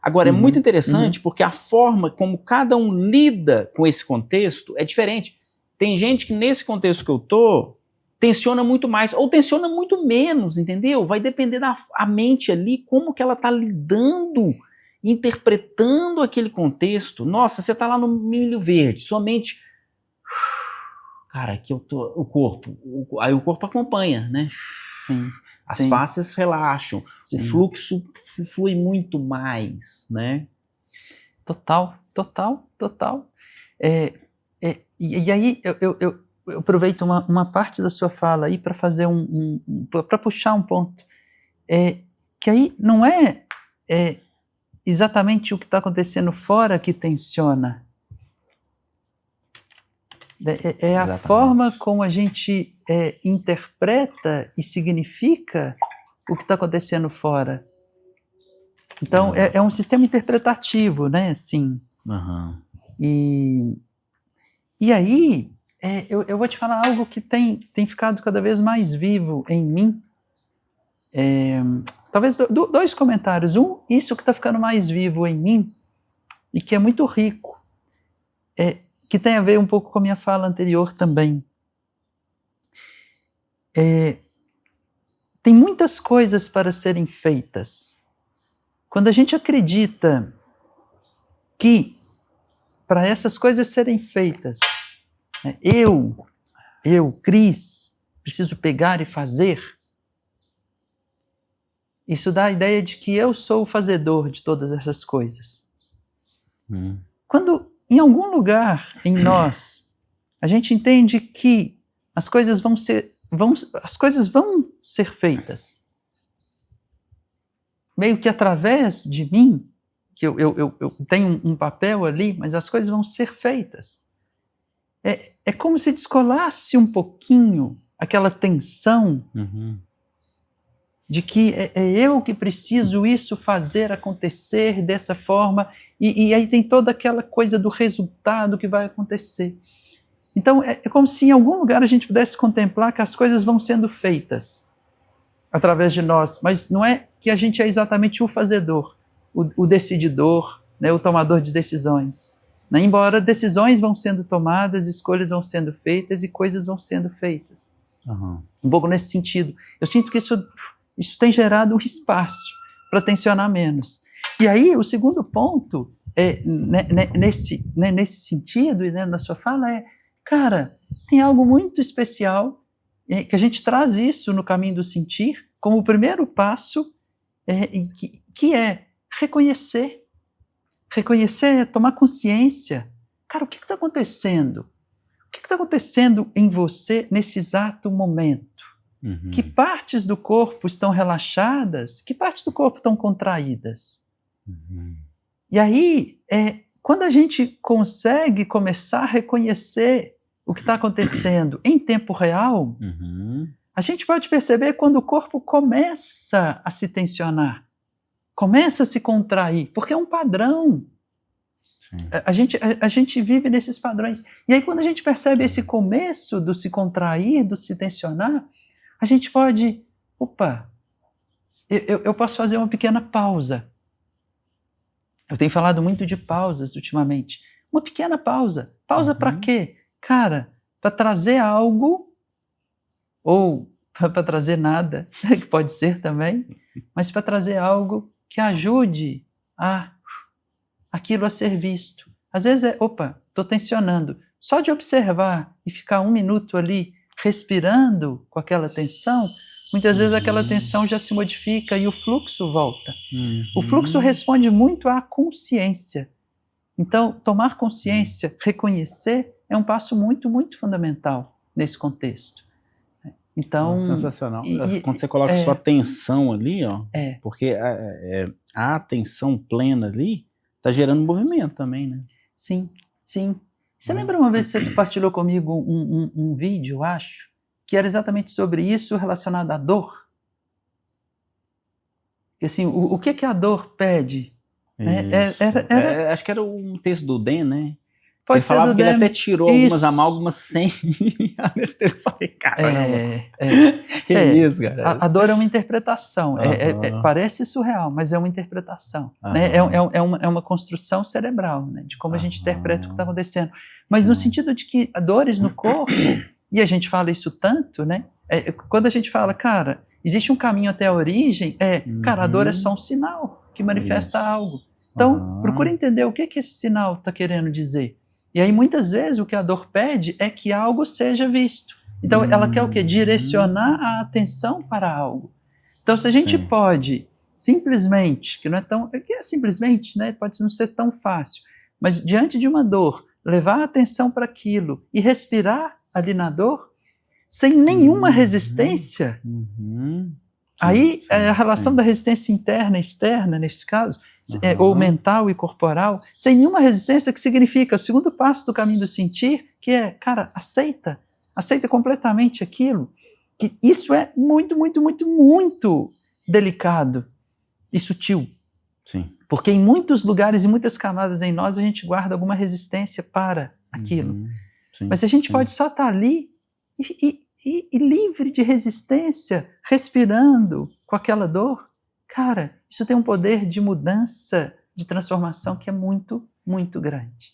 Speaker 2: Agora, é muito interessante porque a forma como cada um lida com esse contexto é diferente. Tem gente que nesse contexto que eu tô, tensiona muito mais, ou tensiona muito menos, entendeu? Vai depender da mente ali, como que ela tá lidando, interpretando aquele contexto. Nossa, você tá lá no milho verde, sua mente... cara, aqui eu tô, aí o corpo acompanha, né?
Speaker 1: Sim.
Speaker 2: As
Speaker 1: Sim.
Speaker 2: faces relaxam,
Speaker 1: Sim.
Speaker 2: o fluxo flui muito mais, né?
Speaker 1: Total. E aí eu aproveito uma parte da sua fala aí para fazer para puxar um ponto, que aí não é exatamente o que está acontecendo fora que tensiona. É a forma como a gente interpreta e significa o que está acontecendo fora. Então, é um sistema interpretativo, né? Assim.
Speaker 2: Uhum.
Speaker 1: E aí, eu vou te falar algo que tem ficado cada vez mais vivo em mim. Talvez dois comentários. Isso que está ficando mais vivo em mim e que é muito rico, que tem a ver um pouco com a minha fala anterior também. Tem muitas coisas para serem feitas. Quando a gente acredita que para essas coisas serem feitas, né, eu, Cris, preciso pegar e fazer, isso dá a ideia de que eu sou o fazedor de todas essas coisas. Quando em algum lugar em nós a gente entende que as coisas vão ser feitas, meio que através de mim, que eu tenho um papel ali, mas as coisas vão ser feitas. É como se descolasse um pouquinho aquela tensão de que é eu que preciso fazer acontecer dessa forma, e aí tem toda aquela coisa do resultado que vai acontecer. Então é como se em algum lugar a gente pudesse contemplar que as coisas vão sendo feitas através de nós, mas não é que a gente é exatamente o fazedor, o decididor, né, o tomador de decisões. Né? Embora decisões vão sendo tomadas, escolhas vão sendo feitas e coisas vão sendo feitas. Um pouco nesse sentido. Eu sinto que isso tem gerado um espaço para tensionar menos. E aí, o segundo ponto, nesse sentido, e na sua fala, cara, tem algo muito especial, que a gente traz isso no caminho do sentir, como o primeiro passo, que é reconhecer. Reconhecer é tomar consciência. Cara, o que está acontecendo? O que está acontecendo em você nesse exato momento? Que partes do corpo estão relaxadas? Que partes do corpo estão contraídas? E aí, quando a gente consegue começar a reconhecer o que está acontecendo em tempo real, a gente pode perceber quando o corpo começa a se tensionar, começa a se contrair, porque é um padrão. A gente vive nesses padrões. E aí, quando a gente percebe esse começo do se contrair, do se tensionar, a gente pode, eu posso fazer uma pequena pausa. Eu tenho falado muito de pausas ultimamente. Uma pequena pausa. Pausa para quê? Cara, para trazer algo, ou para trazer nada, que pode ser também, mas para trazer algo que ajude aquilo a ser visto. Às vezes estou tensionando. Só de observar e ficar 1 minuto ali respirando com aquela tensão, muitas vezes aquela tensão já se modifica e o fluxo volta. O fluxo responde muito à consciência. Então, tomar consciência, reconhecer, é um passo muito, muito fundamental nesse contexto. Então,
Speaker 2: sensacional. Quando você coloca sua atenção ali, porque a atenção plena ali está gerando movimento também, né?
Speaker 1: Sim. Você lembra uma vez que você compartilhou comigo um vídeo, acho, que era exatamente sobre isso relacionado à dor? Que assim, o que a dor pede?
Speaker 2: Acho que era um texto do Dan, né?
Speaker 1: Pode
Speaker 2: ele
Speaker 1: ser
Speaker 2: falava
Speaker 1: do
Speaker 2: que
Speaker 1: Dan.
Speaker 2: ele até tirou algumas amálgamas sem anestesia. Eu falei, caramba. Que isso, cara?
Speaker 1: A dor é uma interpretação. Parece surreal, mas é uma interpretação. Né? É uma construção cerebral, né? De como a gente interpreta o que está acontecendo. Mas no sentido de que dores no corpo, e a gente fala isso tanto, né? Quando a gente fala, cara, existe um caminho até a origem, cara, a dor é só um sinal que manifesta algo. Então, procura entender o que esse sinal está querendo dizer. E aí, muitas vezes, o que a dor pede é que algo seja visto. Então, ela quer o quê? Direcionar a atenção para algo. Então, se a gente pode simplesmente, que não é tão... que é simplesmente, né? Pode não ser tão fácil, mas diante de uma dor, levar a atenção para aquilo e respirar ali na dor, sem nenhuma resistência, aí a relação da resistência interna e externa, neste caso, ou mental e corporal, sem nenhuma resistência, que significa o segundo passo do caminho do sentir, que é, cara, aceita completamente aquilo, que isso é muito, muito, muito, muito delicado e sutil.
Speaker 2: Sim.
Speaker 1: Porque em muitos lugares e muitas camadas em nós, a gente guarda alguma resistência para aquilo. Mas se a gente pode só estar ali e livre de resistência, respirando com aquela dor, cara, isso tem um poder de mudança, de transformação que é muito, muito grande.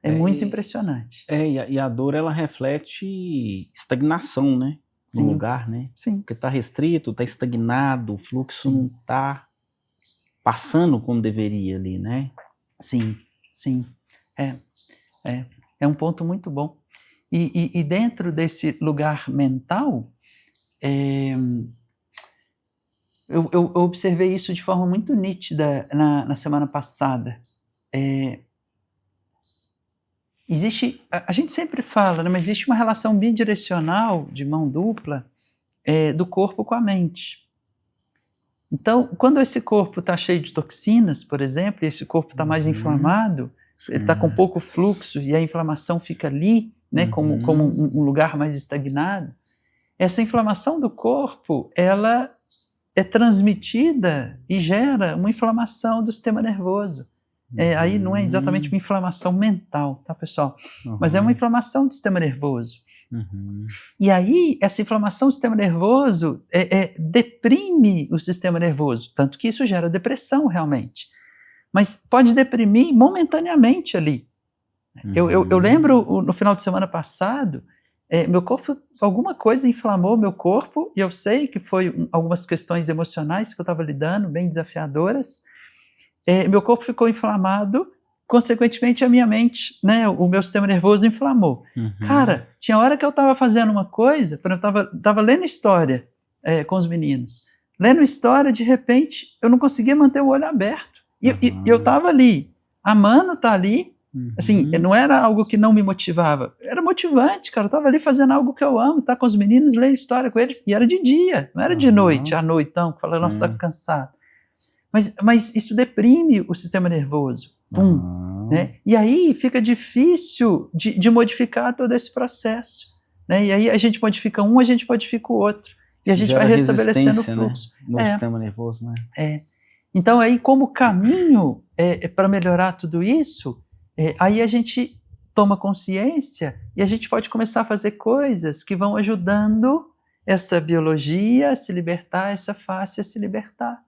Speaker 1: É muito impressionante.
Speaker 2: E a dor, ela reflete estagnação, né?
Speaker 1: Sim.
Speaker 2: No lugar, né?
Speaker 1: Sim.
Speaker 2: Porque está restrito, está estagnado, o fluxo não está passando como deveria ali, né?
Speaker 1: Sim. É um ponto muito bom. E dentro desse lugar mental, eu observei isso de forma muito nítida na semana passada. A gente sempre fala, né, mas existe uma relação bidirecional, de mão dupla, do corpo com a mente. Então, quando esse corpo está cheio de toxinas, por exemplo, e esse corpo está mais inflamado, ele está com pouco fluxo e a inflamação fica ali, né, como um lugar mais estagnado, essa inflamação do corpo, ela é transmitida e gera uma inflamação do sistema nervoso. Aí não é exatamente uma inflamação mental, tá, pessoal? Mas é uma inflamação do sistema nervoso. E aí, essa inflamação do sistema nervoso deprime o sistema nervoso, tanto que isso gera depressão, realmente. Mas pode deprimir momentaneamente ali. Eu lembro, no final de semana passado, meu corpo, alguma coisa inflamou meu corpo, e eu sei que foi algumas questões emocionais que eu estava lidando, bem desafiadoras. Meu corpo ficou inflamado, consequentemente a minha mente, né, o meu sistema nervoso inflamou. Cara, tinha hora que eu estava fazendo uma coisa, eu estava lendo história com os meninos. Lendo história, de repente, eu não conseguia manter o olho aberto. E eu estava ali, a Mano tá ali, assim, não era algo que não me motivava, era motivante, cara, eu estava ali fazendo algo que eu amo, tá com os meninos, ler história com eles, e era de dia, não era de noite, à noitão, que falava, nossa, tá cansado. Mas isso deprime o sistema nervoso. Né? E aí fica difícil de modificar todo esse processo. Né? E aí a gente modifica um, a gente modifica o outro. E a gente vai restabelecendo o fluxo.
Speaker 2: Né? No sistema nervoso, né?
Speaker 1: Então aí, como caminho para melhorar tudo isso, aí a gente toma consciência e a gente pode começar a fazer coisas que vão ajudando essa biologia a se libertar, essa face a se libertar.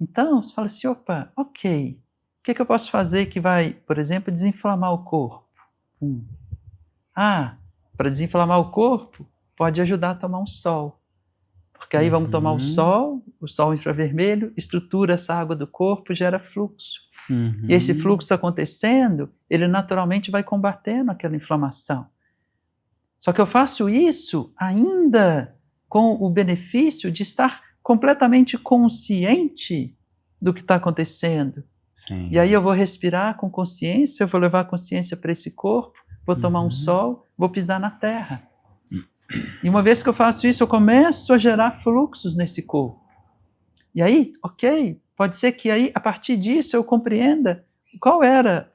Speaker 1: Então, você fala assim, opa, ok, o que eu posso fazer que vai, por exemplo, desinflamar o corpo? Para desinflamar o corpo, pode ajudar a tomar um sol. Porque aí vamos tomar o sol infravermelho, estrutura essa água do corpo, gera fluxo. E esse fluxo acontecendo, ele naturalmente vai combatendo aquela inflamação. Só que eu faço isso ainda com o benefício de estar completamente consciente do que está acontecendo.
Speaker 2: Sim.
Speaker 1: E aí eu vou respirar com consciência, eu vou levar a consciência para esse corpo, vou tomar um sol, vou pisar na terra. E uma vez que eu faço isso, eu começo a gerar fluxos nesse corpo. E aí, ok, pode ser que aí, a partir disso, eu compreenda qual era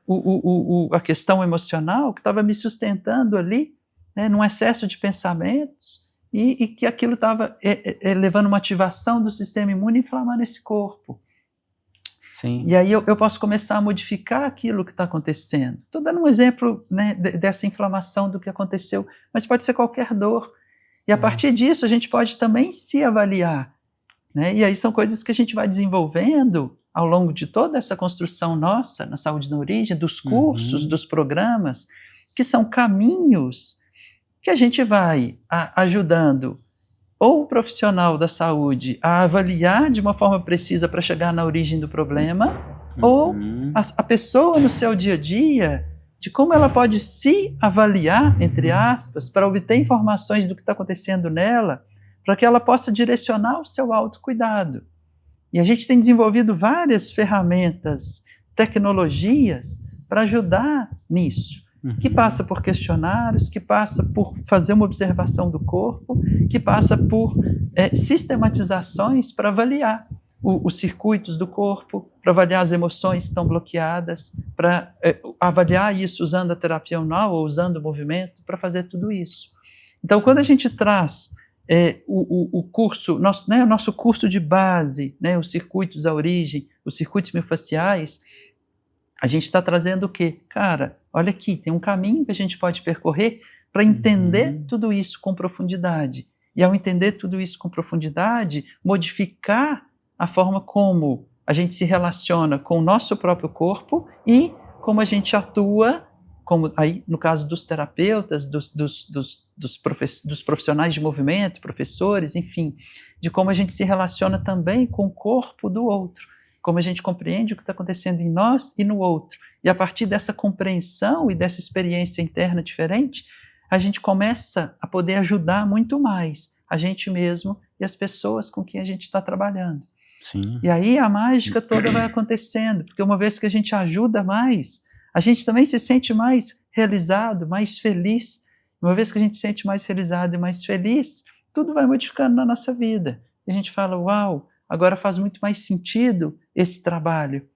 Speaker 1: a questão emocional que estava me sustentando ali, né, num excesso de pensamentos, e que aquilo estava levando uma ativação do sistema imune, inflamando esse corpo.
Speaker 2: Sim.
Speaker 1: E aí eu posso começar a modificar aquilo que está acontecendo. Estou dando um exemplo, né, dessa inflamação do que aconteceu, mas pode ser qualquer dor. E a partir disso a gente pode também se avaliar. Né? E aí são coisas que a gente vai desenvolvendo ao longo de toda essa construção nossa, na Saúde na Origem, dos cursos, dos programas, que são caminhos que a gente vai ajudando ou o profissional da saúde a avaliar de uma forma precisa para chegar na origem do problema, ou a pessoa no seu dia a dia de como ela pode se avaliar, entre aspas, para obter informações do que está acontecendo nela, para que ela possa direcionar o seu autocuidado. E a gente tem desenvolvido várias ferramentas, tecnologias para ajudar nisso, que passa por questionários, que passa por fazer uma observação do corpo, que passa por sistematizações para avaliar os circuitos do corpo, para avaliar as emoções que estão bloqueadas, para avaliar isso usando a terapia manual ou usando o movimento, para fazer tudo isso. Então, quando a gente traz o curso, nosso curso de base, né, os circuitos à origem, os circuitos miofasciais, a gente está trazendo o quê? Cara, olha aqui, tem um caminho que a gente pode percorrer para entender tudo isso com profundidade. E ao entender tudo isso com profundidade, modificar a forma como a gente se relaciona com o nosso próprio corpo e como a gente atua, como aí no caso dos terapeutas, dos profissionais de movimento, professores, enfim, de como a gente se relaciona também com o corpo do outro, como a gente compreende o que está acontecendo em nós e no outro. E a partir dessa compreensão e dessa experiência interna diferente, a gente começa a poder ajudar muito mais a gente mesmo e as pessoas com quem a gente está trabalhando.
Speaker 2: Sim.
Speaker 1: E aí a mágica toda vai acontecendo, porque uma vez que a gente ajuda mais, a gente também se sente mais realizado, mais feliz. Uma vez que a gente se sente mais realizado e mais feliz, tudo vai modificando na nossa vida. E a gente fala, uau, agora faz muito mais sentido esse trabalho.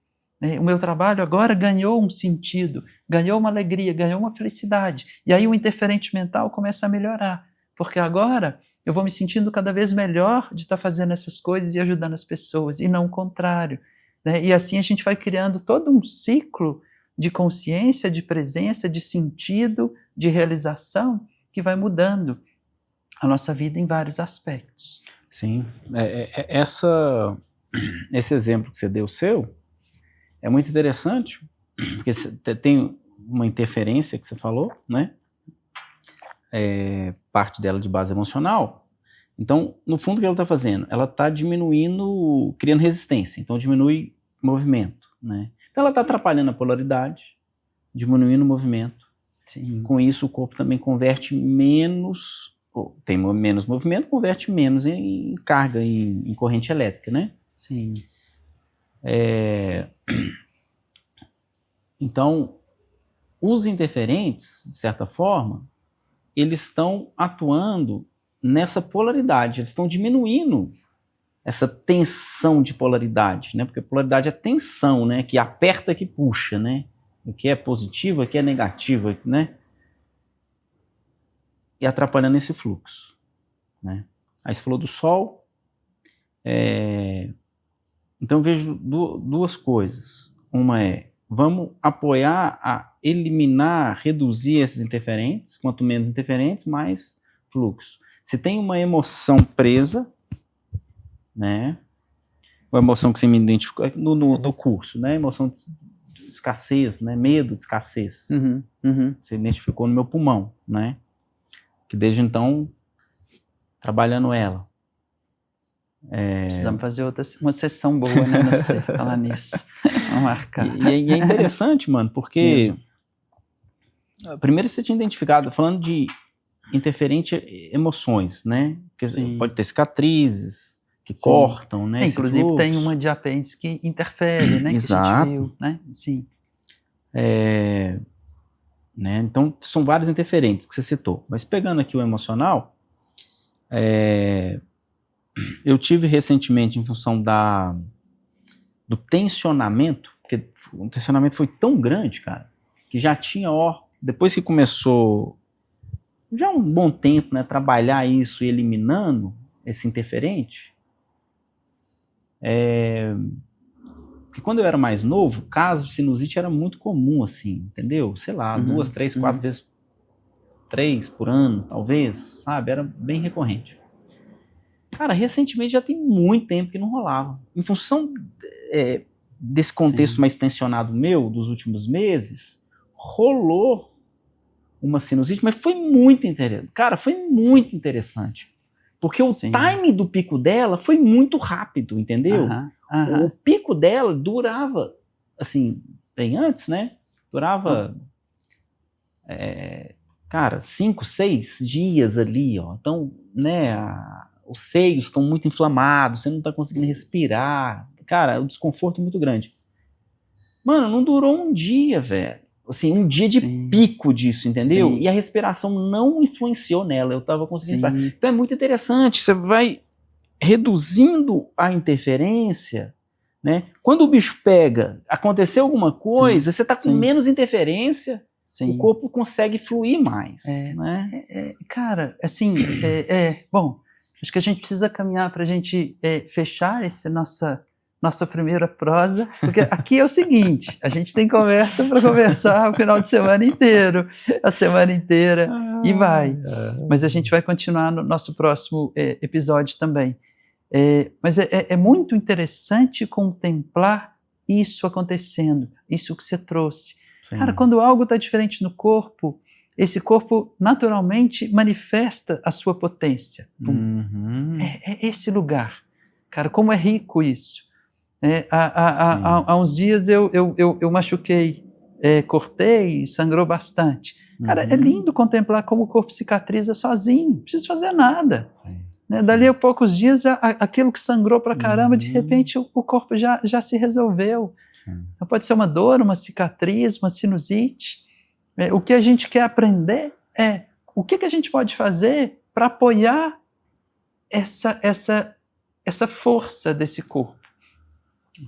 Speaker 1: O meu trabalho agora ganhou um sentido, ganhou uma alegria, ganhou uma felicidade. E aí o interferente mental começa a melhorar, porque agora eu vou me sentindo cada vez melhor de estar fazendo essas coisas e ajudando as pessoas, e não o contrário. E assim a gente vai criando todo um ciclo de consciência, de presença, de sentido, de realização, que vai mudando a nossa vida em vários aspectos.
Speaker 2: Sim, esse exemplo que você deu seu é muito interessante, porque tem uma interferência que você falou, né? Parte dela de base emocional. Então, no fundo, o que ela está fazendo? Ela está diminuindo, criando resistência, então diminui movimento, né? Então ela está atrapalhando a polaridade, diminuindo o movimento.
Speaker 1: Sim.
Speaker 2: Com isso, o corpo também converte menos, tem menos movimento, converte menos em carga, em corrente elétrica, né?
Speaker 1: Sim.
Speaker 2: Então, os interferentes, de certa forma, eles estão atuando nessa polaridade, eles estão diminuindo essa tensão de polaridade, né? Porque polaridade é tensão, né? Que aperta, que puxa, né? O que é positivo, o que é negativo, né? E atrapalhando esse fluxo, né? Aí você falou do Sol. Então eu vejo duas coisas. Uma é, vamos apoiar a eliminar, reduzir esses interferentes. Quanto menos interferentes, mais fluxo. Se tem uma emoção presa, né? Uma emoção que você me identificou no curso, né? Emoção de escassez, né? Medo de escassez. Você identificou no meu pulmão, né? Que desde então, trabalhando ela.
Speaker 1: Precisamos fazer uma sessão boa, né? Não sei, falar nisso. Vamos marcar.
Speaker 2: E é interessante, mano, porque primeiro você tinha identificado, falando de interferente emoções, né? Porque pode ter cicatrizes que cortam, né?
Speaker 1: Inclusive tem uma de apêndice que interfere, né?
Speaker 2: Exato.
Speaker 1: Que a gente viu, né? Sim.
Speaker 2: Né? Então são vários interferentes que você citou. Mas pegando aqui o emocional, eu tive recentemente, em função do tensionamento, porque o tensionamento foi tão grande, cara, que já tinha, depois que começou já um bom tempo, né, trabalhar isso e eliminando esse interferente, porque quando eu era mais novo, caso de sinusite era muito comum, assim, entendeu? Sei lá, 2, 3, 4 vezes, 3 por ano, talvez, sabe? Era bem recorrente. Cara, recentemente já tem muito tempo que não rolava. Em função desse contexto mais tensionado meu, dos últimos meses, rolou uma sinusite, mas foi muito interessante. Cara, foi muito interessante. Porque o time do pico dela foi muito rápido, entendeu? O pico dela durava, assim, bem antes, né? Durava cara, 5, 6 dias ali, ó. Então, né, os seios estão muito inflamados, você não tá conseguindo respirar. Cara, o desconforto é muito grande. Mano, não durou um dia, velho. Assim, um dia de pico disso, entendeu?
Speaker 1: Sim.
Speaker 2: E a respiração não influenciou nela, eu tava conseguindo respirar.
Speaker 1: Sim.
Speaker 2: Então é muito interessante, você vai reduzindo a interferência, né? Quando o bicho pega, aconteceu alguma coisa, você tá com menos interferência, o corpo consegue fluir mais, né?
Speaker 1: Cara, assim, bom, acho que a gente precisa caminhar para a gente fechar essa nossa primeira prosa, porque aqui é o seguinte, a gente tem conversa para conversar o final de semana inteiro, a semana inteira, e vai. Mas a gente vai continuar no nosso próximo episódio também. Mas é muito interessante contemplar isso acontecendo, isso que você trouxe. Sim. Cara, quando algo está diferente no corpo, esse corpo naturalmente manifesta a sua potência. É esse lugar. Cara, como é rico isso. Há uns dias eu machuquei, cortei, sangrou bastante. Cara, é lindo contemplar como o corpo cicatriza sozinho, não precisa fazer nada. Né? Dali a poucos dias, aquilo que sangrou pra caramba, de repente o corpo já se resolveu. Então, pode ser uma dor, uma cicatriz, uma sinusite. O que a gente quer aprender é o que a gente pode fazer para apoiar essa força desse corpo.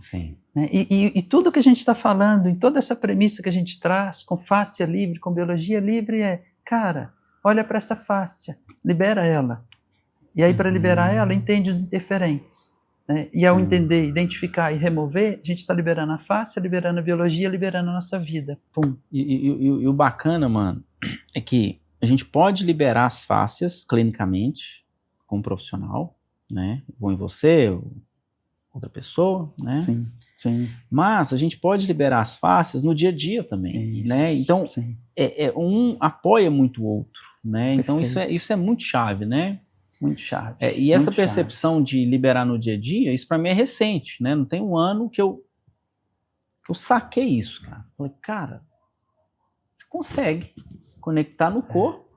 Speaker 2: Sim.
Speaker 1: Né? E tudo que a gente está falando, em toda essa premissa que a gente traz, com fáscia livre, com biologia livre, cara, olha para essa fáscia, libera ela. E aí, para liberar ela, entende os interferentes. Né? E ao entender, identificar e remover, a gente está liberando a fáscia, liberando a biologia, liberando a nossa vida. Pum.
Speaker 2: E o bacana, mano, é que a gente pode liberar as fáscias clinicamente, com um profissional, né? Ou em você, ou outra pessoa, né?
Speaker 1: Sim.
Speaker 2: Mas a gente pode liberar as fáscias no dia a dia também, né? Então, um apoia muito o outro, né? Então, isso é muito chave, né?
Speaker 1: Muito chave.
Speaker 2: E essa percepção de liberar no dia a dia, isso para mim é recente, né? Não tem um ano que eu saquei isso, cara. Falei, cara, você consegue conectar no corpo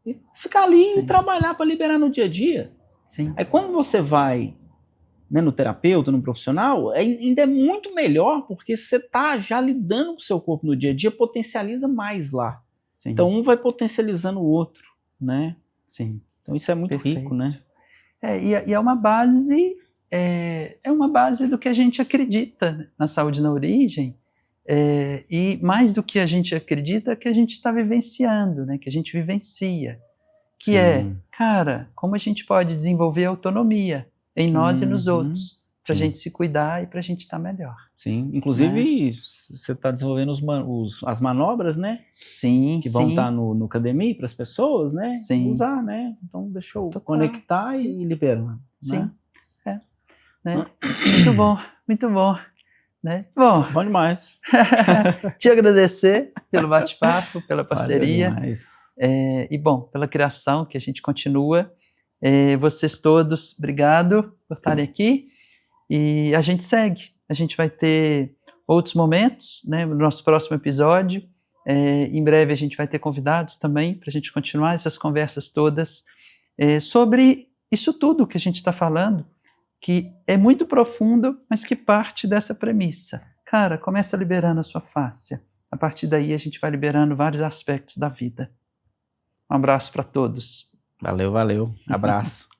Speaker 2: e ficar ali e trabalhar para liberar no dia a dia.
Speaker 1: Sim.
Speaker 2: Aí quando você vai, né, no terapeuta, no profissional, ainda é muito melhor, porque você tá já lidando com o seu corpo no dia a dia, potencializa mais lá.
Speaker 1: Sim.
Speaker 2: Então um vai potencializando o outro, né?
Speaker 1: Sim.
Speaker 2: Então isso é muito rico, né?
Speaker 1: E é uma base, uma base do que a gente acredita na saúde na origem, e mais do que a gente acredita, que a gente está vivenciando, né? Que a gente vivencia. Que cara, como a gente pode desenvolver autonomia em nós e nos outros, para a gente se cuidar e para a gente estar melhor.
Speaker 2: Sim, inclusive você está desenvolvendo as manobras, né?
Speaker 1: Sim,
Speaker 2: que vão estar no academia para as pessoas, né?
Speaker 1: Sim.
Speaker 2: Usar, né? Então deixa eu conectar e liberar.
Speaker 1: Sim, né? Muito bom, muito bom. Né? Bom
Speaker 2: demais.
Speaker 1: Te agradecer pelo bate-papo, pela parceria.
Speaker 2: Valeu demais.
Speaker 1: E bom, pela criação que a gente continua. Vocês todos, obrigado por estarem aqui. E a gente segue. A gente vai ter outros momentos, né, no nosso próximo episódio. Em breve a gente vai ter convidados também para a gente continuar essas conversas todas sobre isso tudo que a gente está falando, que é muito profundo, mas que parte dessa premissa. Cara, começa liberando a sua fáscia. A partir daí a gente vai liberando vários aspectos da vida. Um abraço para todos.
Speaker 2: Valeu. Abraço.